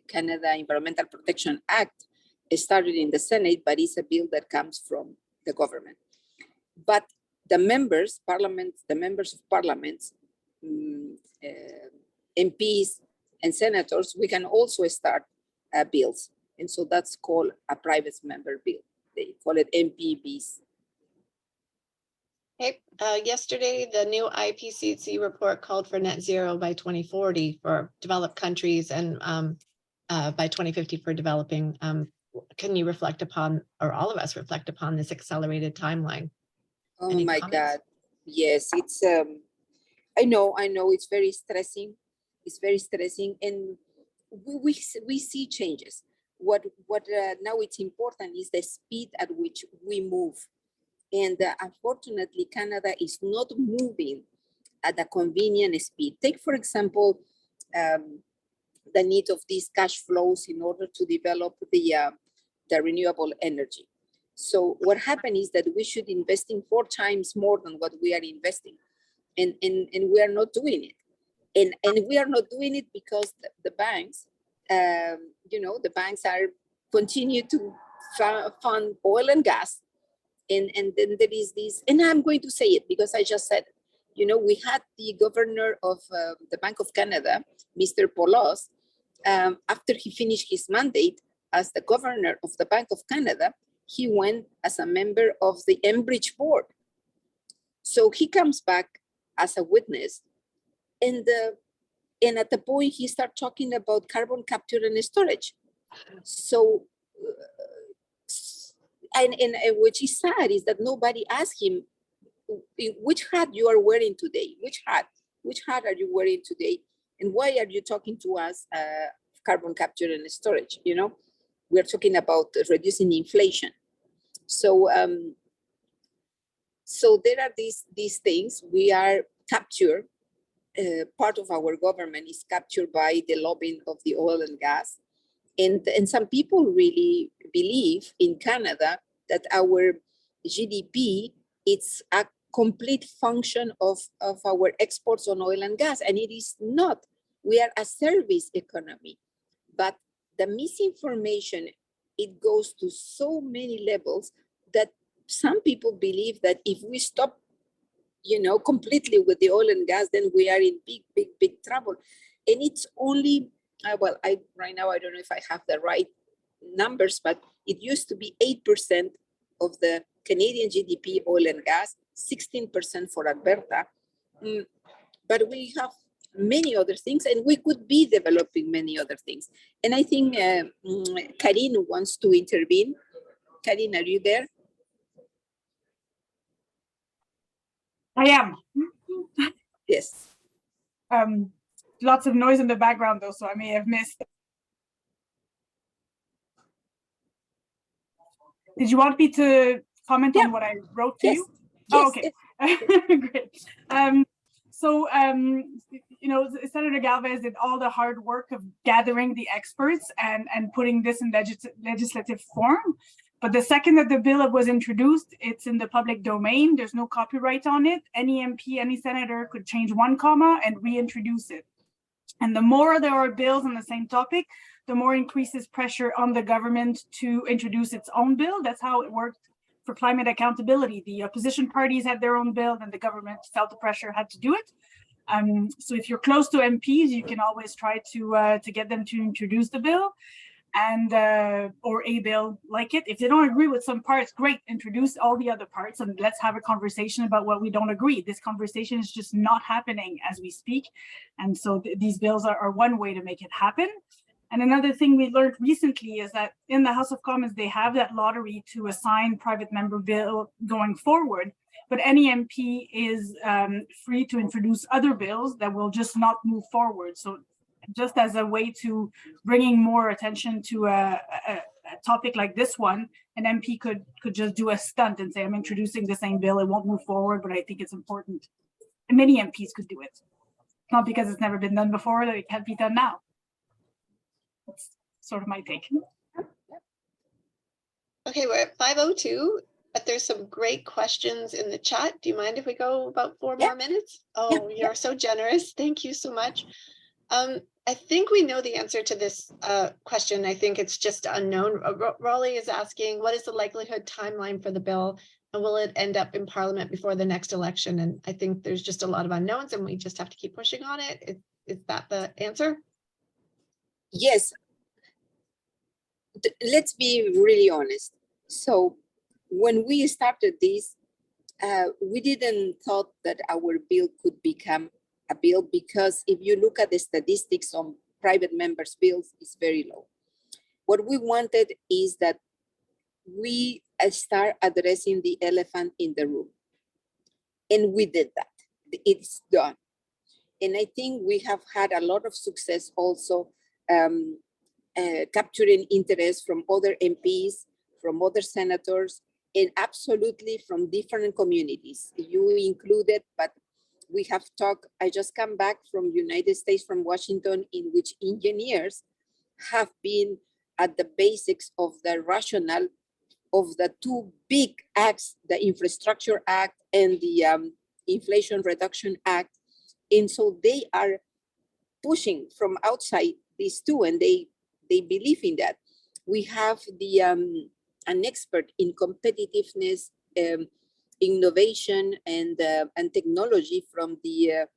Canada Environmental Protection Act, started in the Senate, but it's a bill that comes from the government. But the members of parliaments, MPs and senators, we can also start bills. And so that's called a private member bill. They call it MPBs. Okay. Yesterday, the new IPCC report called for net zero by 2040 for developed countries and by 2050 for developing. Can you reflect upon, or all of us reflect upon, this accelerated timeline? Oh Any my comments? God. Yes, it's, I know, it's very stressing. It's very stressing. And we see changes. What now it's important is the speed at which we move. And unfortunately, Canada is not moving at a convenient speed. Take, for example, the need of these cash flows in order to develop the renewable energy. So what happened is that we should invest in 4 times more than what we are investing. And we are not doing it. And we are not doing it because the banks, the banks are continue to fund oil and gas. And then there is this, and I'm going to say it because I just said, we had the governor of the Bank of Canada, Mr. Polos, after he finished his mandate as the governor of the Bank of Canada, he went as a member of the Enbridge board. So he comes back as a witness, and at the point he starts talking about carbon capture and storage. So, and which is sad is that nobody asked him, which hat you are wearing today? Which hat are you wearing today? And why are you talking to us carbon capture and storage? We're talking about reducing inflation. So, so there are these things. We are captured. Part of our government is captured by the lobbying of the oil and gas. And some people really believe in Canada that our GDP, it's complete function of our exports on oil and gas, and it is not. We are a service economy, but the misinformation, it goes to so many levels that some people believe that if we stop, completely with the oil and gas, then we are in big trouble. And it's only, right now, I don't know if I have the right numbers, but it used to be 8% of the Canadian GDP, oil and gas, 16% for Alberta. But we have many other things, and we could be developing many other things. And I think Karine wants to intervene. Karine, are you there? I am. Yes. Lots of noise in the background though, so I may have missed. Did you want me to comment on what I wrote to you? Oh, okay. Great. Senator Galvez did all the hard work of gathering the experts and putting this in legislative form. But the second that the bill was introduced, it's in the public domain. There's no copyright on it. Any MP, any senator could change one comma and reintroduce it. And the more there are bills on the same topic, the more increases pressure on the government to introduce its own bill. That's how it worked for climate accountability. The opposition parties had their own bill, and the government felt the pressure, had to do it. So if you're close to MPs, you can always try to get them to introduce the bill, and or a bill like it. If they don't agree with some parts, great, introduce all the other parts and let's have a conversation about what we don't agree. This conversation is just not happening as we speak. And so these bills are one way to make it happen. And another thing we learned recently is that in the House of Commons, they have that lottery to assign private member bill going forward, but any MP is free to introduce other bills that will just not move forward. So just as a way to bringing more attention to a topic like this one, an MP could just do a stunt and say, I'm introducing the same bill, it won't move forward, but I think it's important. And many MPs could do it. Not because it's never been done before, that it can't be done now. That's sort of my take. Okay, we're at 5:02, but there's some great questions in the chat. Do you mind if we go about 4 more minutes? Oh, you're so generous. Thank you so much. I think we know the answer to this question. I think it's just unknown. Raleigh is asking, what is the likelihood timeline for the bill, and will it end up in Parliament before the next election? And I think there's just a lot of unknowns, and we just have to keep pushing on it. Is that the answer? Yes. Let's be really honest. So when we started this, we didn't thought that our bill could become a bill, because if you look at the statistics on private members' bills, it's very low. What we wanted is that we start addressing the elephant in the room. And we did that. It's done. And I think we have had a lot of success also capturing interest from other MPs, from other senators, and absolutely from different communities. You included, but we have talked, I just come back from United States, from Washington, in which engineers have been at the basics of the rationale of the two big acts, the Infrastructure Act and the Inflation Reduction Act. And so they are pushing from outside these two, and they believe in that. We have the an expert in competitiveness, innovation, and technology from the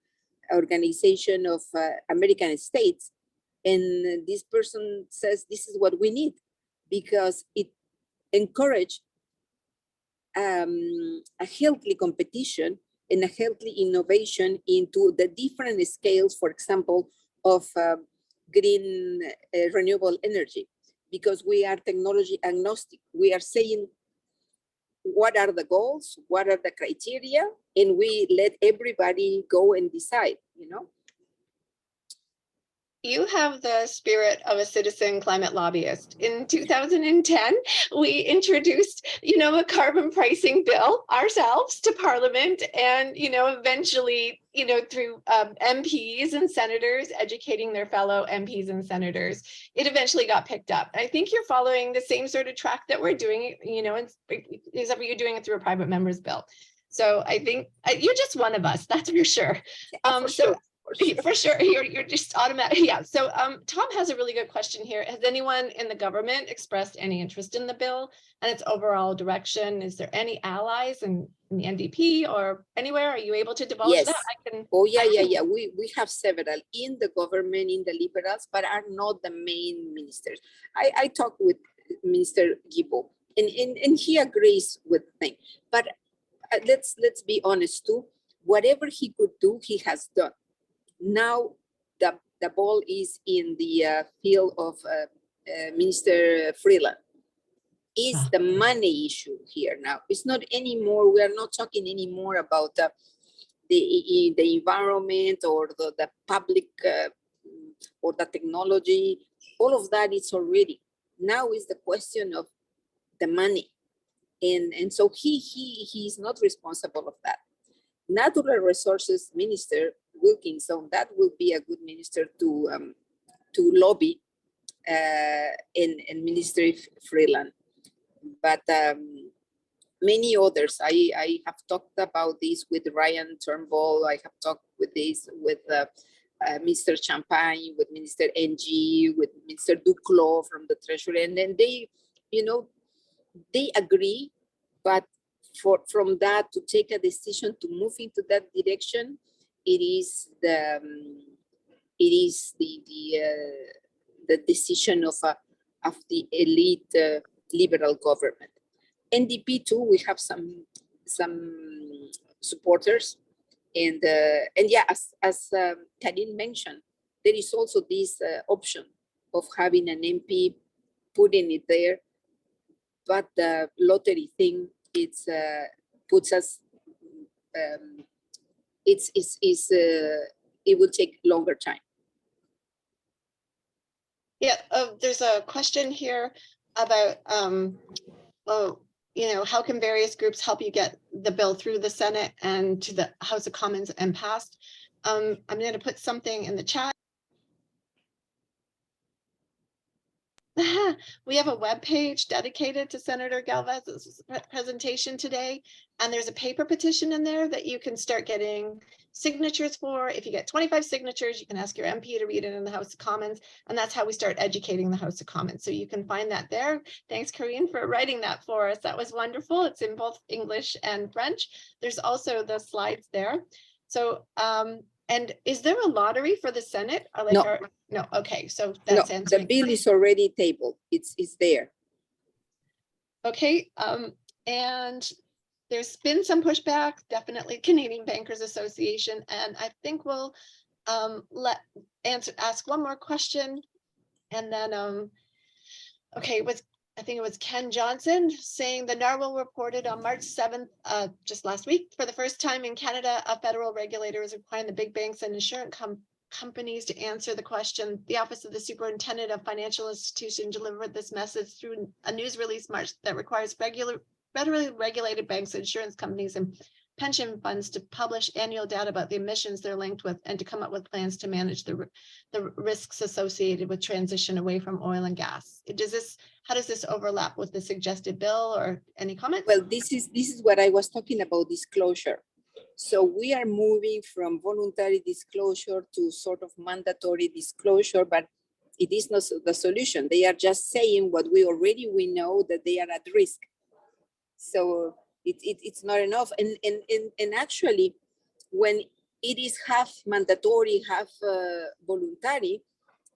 Organization of American States. And this person says this is what we need, because it encourages a healthy competition and a healthy innovation into the different scales, for example, of green renewable energy, because we are technology agnostic. We are saying what are the goals, what are the criteria, and we let everybody go and decide, you know. You have the spirit of a citizen climate lobbyist. In 2010, we introduced, a carbon pricing bill ourselves to Parliament, and, eventually, through MPs and senators educating their fellow MPs and senators, it eventually got picked up. I think you're following the same sort of track that we're doing, except for you're doing it through a private member's bill. So I think you're just one of us, that's for sure. For sure. For sure, you're just automatic. Yeah. So Tom has a really good question here. Has anyone in the government expressed any interest in the bill and its overall direction? Is there any allies in the NDP or anywhere? Are you able to divulge Yes. that? I can. Oh, yeah. We have several in the government, in the Liberals, but are not the main ministers. I talked with Minister Gibo, and he agrees with the thing. But let's be honest too. Whatever he could do, he has done. Now the ball is in the field of Minister Freeland. Is the money issue here now? It's not anymore. We are not talking anymore about the environment or the public or the technology. All of that is already. Now is the question of the money, and so he's not responsible of that. Natural Resources Minister Wilkinson, that will be a good minister to lobby, and Minister Freeland. But many others, I have talked about this with Ryan Turnbull. I have talked with this with Mr. Champagne, with Minister NG, with Mr. Duclos from the Treasury, and then they, they agree, but from that to take a decision to move into that direction, it is the decision of the elite liberal government. NDP too, we have some supporters, and yeah, as Karin mentioned, there is also this option of having an MP putting it there, but the lottery thing, it's puts us, it will take longer time. Yeah, there's a question here about, how can various groups help you get the bill through the Senate and to the House of Commons and passed? I'm going to put something in the chat. We have a web page dedicated to Senator Galvez's presentation today, and there's a paper petition in there that you can start getting signatures for. If you get 25 signatures, you can ask your MP to read it in the House of Commons, and that's how we start educating the House of Commons. So you can find that there. Thanks, Karine, for writing that for us. That was wonderful. It's in both English and French. There's also the slides there. So, and is there a lottery for the Senate? Or like no. Okay, so that's no, the bill is already tabled. It's there. Okay, and there's been some pushback, definitely Canadian Bankers Association, and I think we'll ask one more question, and then okay, I think it was Ken Johnson saying the Narwhal reported on March 7th, just last week, for the first time in Canada, a federal regulator is requiring the big banks and insurance companies to answer the question. The Office of the Superintendent of Financial Institutions delivered this message through a news release March that requires federally regulated banks, insurance companies, and pension funds to publish annual data about the emissions they're linked with and to come up with plans to manage the risks associated with transition away from oil and gas. How does this overlap with the suggested bill, or any comments? Well, this is what I was talking about, disclosure. So we are moving from voluntary disclosure to sort of mandatory disclosure, but it is not the solution. They are just saying what we know, that they are at risk. So it's not enough. And actually, when it is half mandatory, half voluntary,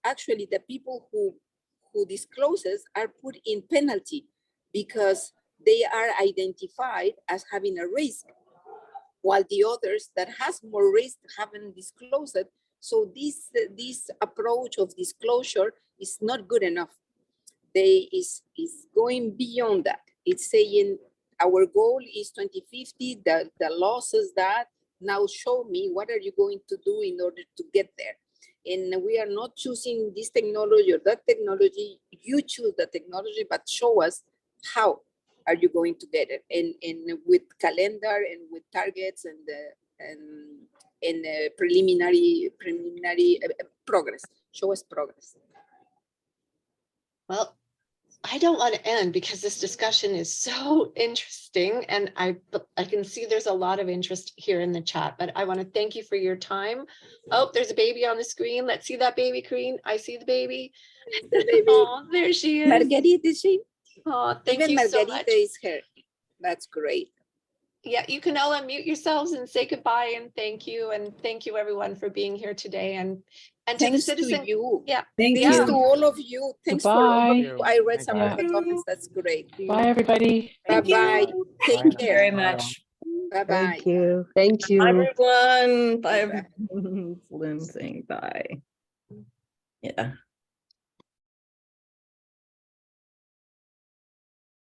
actually the people who discloses are put in penalty because they are identified as having a risk, while the others that has more risk haven't disclosed it. So this approach of disclosure is not good enough. They is going beyond that. It's saying our goal is 2050, the law says that, now show me what are you going to do in order to get there. And we are not choosing this technology or that technology. You choose the technology, but show us how are you going to get it, and with calendar and with targets and preliminary progress. Show us progress. Well, I don't want to end because this discussion is so interesting, and I can see there's a lot of interest here in the chat, but I want to thank you for your time. Oh, there's a baby on the screen. Let's see that baby, Queen. I see the baby. Oh, there she is. Margarita, is she? Oh, thank Even you so Margarita much. is here. That's great. Yeah, you can all unmute yourselves and say goodbye and thank you. And thank you everyone for being here today. And to the Thanks citizen. to you. Yeah. Thank Yeah. Thanks to you. all of you. Thanks for Goodbye. I read Bye, some guys. of the comments. That's great. Bye, everybody. Bye Thank you. bye. Take Bye. care. Very Bye, all. much. Bye bye. Thank you. Thank you. Everyone. Bye, Bye-bye. everyone. Lynn saying bye. Yeah.